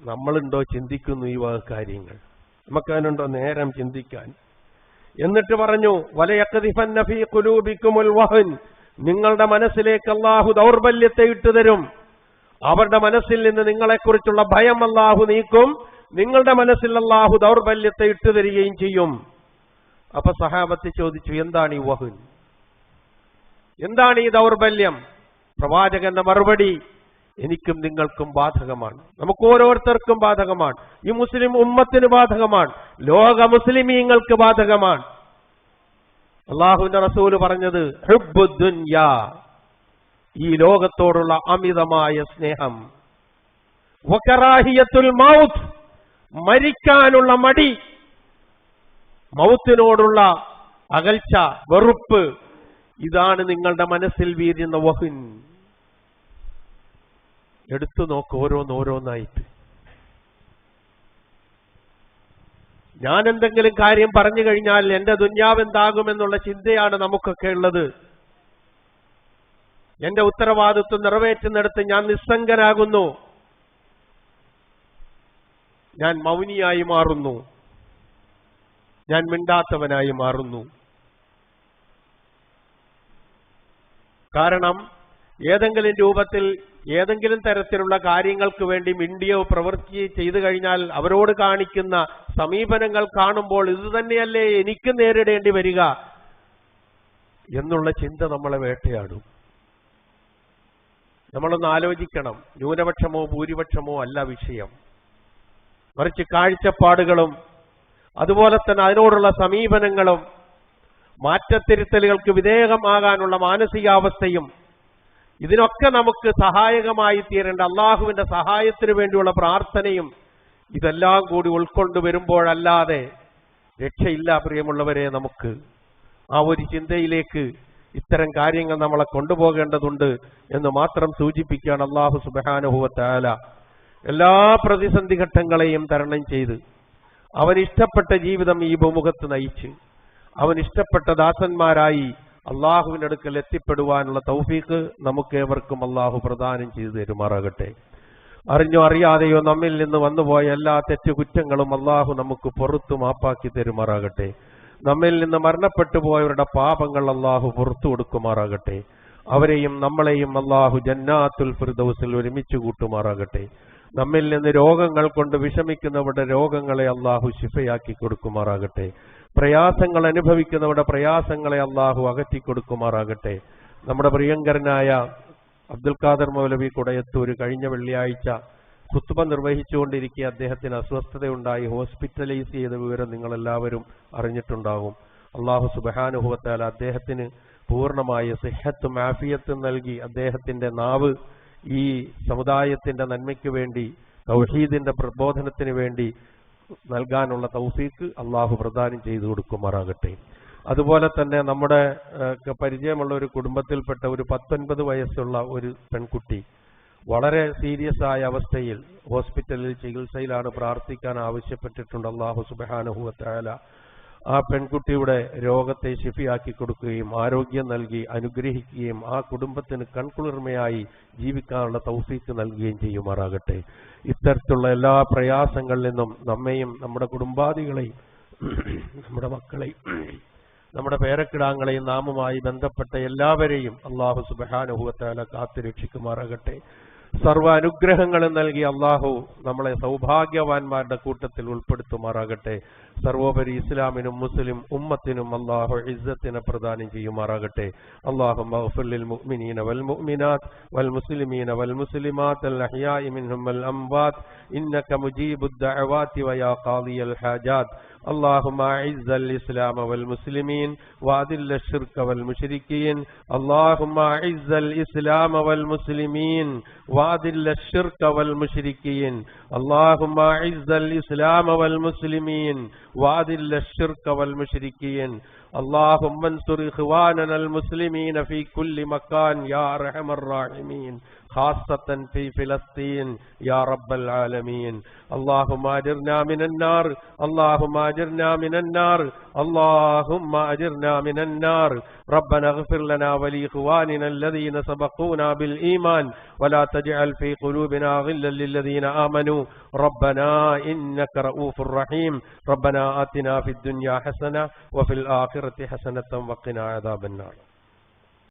നമ്മളുണ്ടോ ചിന്തിക്കുന്നു ഈ വക കാര്യങ്ങൾ? നമുക്കതിനുണ്ടോ നേരം ചിന്തിക്കാൻ? എന്നിട്ട് പറഞ്ഞു, വലയഖദിഫന്ന ഫീ ഖുലൂബിക്കുമുൽ വഹൻ, നിങ്ങളുടെ മനസ്സിലേക്ക് അല്ലാഹു ദൗർബല്യത്തെ ഇട്ടുതരും. അവരുടെ മനസ്സിൽ നിന്ന് നിങ്ങളെക്കുറിച്ചുള്ള ഭയം അല്ലാഹു നീക്കും. നിങ്ങളുടെ മനസ്സിൽ അല്ലാഹു ദൗർബല്യത്തെ ഇട്ടുതരികയും ചെയ്യും. അപ്പൊ സഹാബത്ത് ചോദിച്ചു, എന്താണ് ഈ വഹൻ, എന്താണ് ഈ ദൗർബല്യം? പ്രവാചകന്റെ മറുപടി, എനിക്കും നിങ്ങൾക്കും ബാധകമാണ്, നമുക്ക് ഓരോരുത്തർക്കും ബാധകമാണ്, ഈ മുസ്ലിം ഉമ്മത്തിന് ബാധകമാണ്, ലോക മുസ്ലിമീങ്ങൾക്ക് ബാധകമാണ്. അല്ലാഹുവിന്റെ റസൂല് പറഞ്ഞത് ഹുബ്ബുദ്ദുനിയാ, ഈ ലോകത്തോടുള്ള അമിതമായ സ്നേഹം, വകറാഹിയത്തുൽ മൗത്ത്, മരിക്കാനുള്ള മടി, മൗത്തിനോടുള്ള അകൽച്ച, വെറുപ്പ്, ഇതാണ് നിങ്ങളുടെ മനസ്സിൽ വീഴുന്ന വഹൻ. എടുത്തു നോക്ക് ഓരോന്നോരോന്നായിട്ട്. ഞാൻ എന്തെങ്കിലും കാര്യം പറഞ്ഞു കഴിഞ്ഞാൽ എന്റെ ദുന്യാവ് എന്താകുമെന്നുള്ള ചിന്തയാണ് നമുക്കൊക്കെ ഉള്ളത്. എന്റെ ഉത്തരവാദിത്വം നിറവേറ്റുന്നിടത്ത് ഞാൻ നിസ്സംഗനാകുന്നു, ഞാൻ മൗനിയായി മാറുന്നു, ഞാൻ മിണ്ടാത്തവനായി മാറുന്നു. കാരണം ഏതെങ്കിലും രൂപത്തിൽ ഏതെങ്കിലും തരത്തിലുള്ള കാര്യങ്ങൾക്ക് വേണ്ടി മിണ്ടിയോ പ്രവൃത്തി ചെയ്തു കഴിഞ്ഞാൽ അവരോട് കാണിക്കുന്ന സമീപനങ്ങൾ കാണുമ്പോൾ ഇത് തന്നെയല്ലേ എനിക്ക് നേരിടേണ്ടി വരിക എന്നുള്ള ചിന്ത നമ്മളെ വേട്ടയാടും. നമ്മളൊന്ന് ആലോചിക്കണം. ന്യൂനപക്ഷമോ ഭൂരിപക്ഷമോ അല്ല വിഷയം, മറിച്ച് കാഴ്ചപ്പാടുകളും അതുപോലെ തന്നെ അതിനോടുള്ള സമീപനങ്ങളും മാറ്റത്തിരുത്തലുകൾക്ക് വിധേയമാകാനുള്ള മാനസികാവസ്ഥയും, ഇതിനൊക്കെ നമുക്ക് സഹായകമായി തീരേണ്ട അള്ളാഹുവിന്റെ സഹായത്തിനു വേണ്ടിയുള്ള പ്രാർത്ഥനയും ഇതെല്ലാം കൂടി ഉൾക്കൊണ്ടു വരുമ്പോഴല്ലാതെ രക്ഷയില്ല. പ്രിയമുള്ളവരെ, നമുക്ക് ആ ഒരു ചിന്തയിലേക്ക് ഇത്തരം കാര്യങ്ങൾ നമ്മളെ കൊണ്ടുപോകേണ്ടതുണ്ട് എന്ന് മാത്രം സൂചിപ്പിക്കുകയാണ്. അല്ലാഹു സുബ്ഹാനഹു വ തആല എല്ലാ പ്രതിസന്ധി ഘട്ടങ്ങളെയും തരണം ചെയ്ത് അവനിഷ്ടപ്പെട്ട ജീവിതം ഈ ഭൂമുഖത്ത് നയിച്ച് അവനിഷ്ടപ്പെട്ട ദാസന്മാരായി അള്ളാഹുവിന്റെ അടുക്കൽ എത്തിപ്പെടുവാനുള്ള തൗഫീഖ് നമുക്കേവർക്കും അള്ളാഹു പ്രദാനം ചെയ്തു തരുമാറാകട്ടെ. അറിഞ്ഞോ അറിയാതെയോ നമ്മിൽ നിന്ന് വന്നുപോയ എല്ലാ തെറ്റുകുറ്റങ്ങളും അള്ളാഹു നമുക്ക് പുറത്തു മാപ്പാക്കി തരുമാറാകട്ടെ. നമ്മിൽ നിന്ന് മരണപ്പെട്ടു പോയവരുടെ പാപങ്ങൾ അള്ളാഹു പുറത്തു കൊടുക്കുമാറാകട്ടെ. അവരെയും നമ്മളെയും അള്ളാഹു ജന്നാത്തുൽ ഫിർദൗസിൽ ഒരുമിച്ച് കൂട്ടുമാറാകട്ടെ. നമ്മിൽ നിന്ന് രോഗങ്ങൾ കൊണ്ട് വിഷമിക്കുന്നവരുടെ രോഗങ്ങളെ അള്ളാഹു ശിഫയാക്കി കൊടുക്കുമാറാകട്ടെ. പ്രയാസങ്ങൾ അനുഭവിക്കുന്നവരുടെ പ്രയാസങ്ങളെ അള്ളാഹു അകറ്റിക്കൊടുക്കുമാറാകട്ടെ. നമ്മുടെ പ്രിയങ്കരനായ അബ്ദുൽ ഖാദർ മൗലവി കുടയത്തൂർ കഴിഞ്ഞ വെള്ളിയാഴ്ച ഖുത്ബ നിർവഹിച്ചുകൊണ്ടിരിക്കെ അദ്ദേഹത്തിന് അസ്വസ്ഥതയുണ്ടായി ഹോസ്പിറ്റലൈസ് ചെയ്ത വിവരം നിങ്ങളെല്ലാവരും അറിഞ്ഞിട്ടുണ്ടാകും. അള്ളാഹു സുബ്ഹാനഹു വ തആല അദ്ദേഹത്തിന് പൂർണ്ണമായ സിഹത്തും ആഫിയത്തും നൽകി അദ്ദേഹത്തിന്റെ നാവ് ഈ സമുദായത്തിന്റെ നന്മയ്ക്ക് വേണ്ടി തൗഹീദിന്റെ പ്രബോധനത്തിന് വേണ്ടി നൽകാനുള്ള തൗഫീക്ക് അള്ളാഹു പ്രദാനം ചെയ്തു കൊടുക്കുമാറാകട്ടെ. അതുപോലെ തന്നെ നമ്മുടെ പരിചയമുള്ള ഒരു കുടുംബത്തിൽപ്പെട്ട ഒരു 19 വയസ്സുള്ള ഒരു പെൺകുട്ടി വളരെ സീരിയസ് ആയ അവസ്ഥയിൽ ഹോസ്പിറ്റലിൽ ചികിത്സയിലാണ്, പ്രാർത്ഥിക്കാൻ ആവശ്യപ്പെട്ടിട്ടുണ്ട്. അല്ലാഹു സുബ്ഹാനഹു വ തആല ആ പെൺകുട്ടിയുടെ രോഗത്തെ ശിഫിയാക്കി കൊടുക്കുകയും ആരോഗ്യം നൽകി അനുഗ്രഹിക്കുകയും ആ കുടുംബത്തിന് കൺകുളിർമയായി ജീവിക്കാനുള്ള തൗഫീക്ക് നൽകുകയും ചെയ്യുമാറാകട്ടെ. ഇത്തരത്തിലുള്ള എല്ലാ പ്രയാസങ്ങളിൽ നിന്നും നമ്മെയും നമ്മുടെ കുടുംബാദികളെയും നമ്മുടെ മക്കളെയും നമ്മുടെ പേരക്കിടാങ്ങളെയും നാമുമായി ബന്ധപ്പെട്ട എല്ലാവരെയും അല്ലാഹു സുബ്ഹാനഹു വ തആല കാത്തുരക്ഷിക്കുമാറാകട്ടെ. സർവ്വ അനുഗ്രഹങ്ങളും നൽകി അല്ലാഹു നമ്മളെ സൗഭാഗ്യവാന്മാരുടെ കൂട്ടത്തിൽ ഉൾപ്പെടുത്തുമാറാകട്ടെ. സർവോപരി ഇസ്ലാമിനും മുസ്ലിം ഉമ്മത്തിനും അല്ലാഹു ഇസ്സത്തിനെ പ്രദാനം ചെയ്യുമാറാകട്ടെ. അല്ലാഹുമ്മ ഗ്ഫിർ ലിൽ മുഅ്മിനീന വൽ മുഅ്മിനാത്ത് വൽ മുസ്ലിമീന വൽ മുസ്ലിമാത്ത് അൽ അഹ്യാഇ മിൻഹും വൽ അംവാത്ത് ഇന്നക മുജീബുദ് ദഅവാതി വയാ ഖാദിയൽ ഹാജാത്ത്. اللهم أعز الإسلام والمسلمين وأذل الشرك والمشركين. اللهم أعز الإسلام والمسلمين وأذل الشرك والمشركين. اللهم أعز الإسلام والمسلمين وأذل الشرك والمشركين. اللهم انصر إخواننا المسلمين في كل مكان يا أرحم الراحمين، خاصة في فلسطين يا رب العالمين. اللهم أجرنا من النار، اللهم أجرنا من النار، اللهم أجرنا من النار. ربنا اغفر لنا ولإخواننا الذين سبقونا بالإيمان ولا تجعل في قلوبنا غلا للذين آمنوا ربنا إنك رؤوف رحيم. ربنا آتنا في الدنيا حسنة وفي الآخرة حسنة وقنا عذاب النار.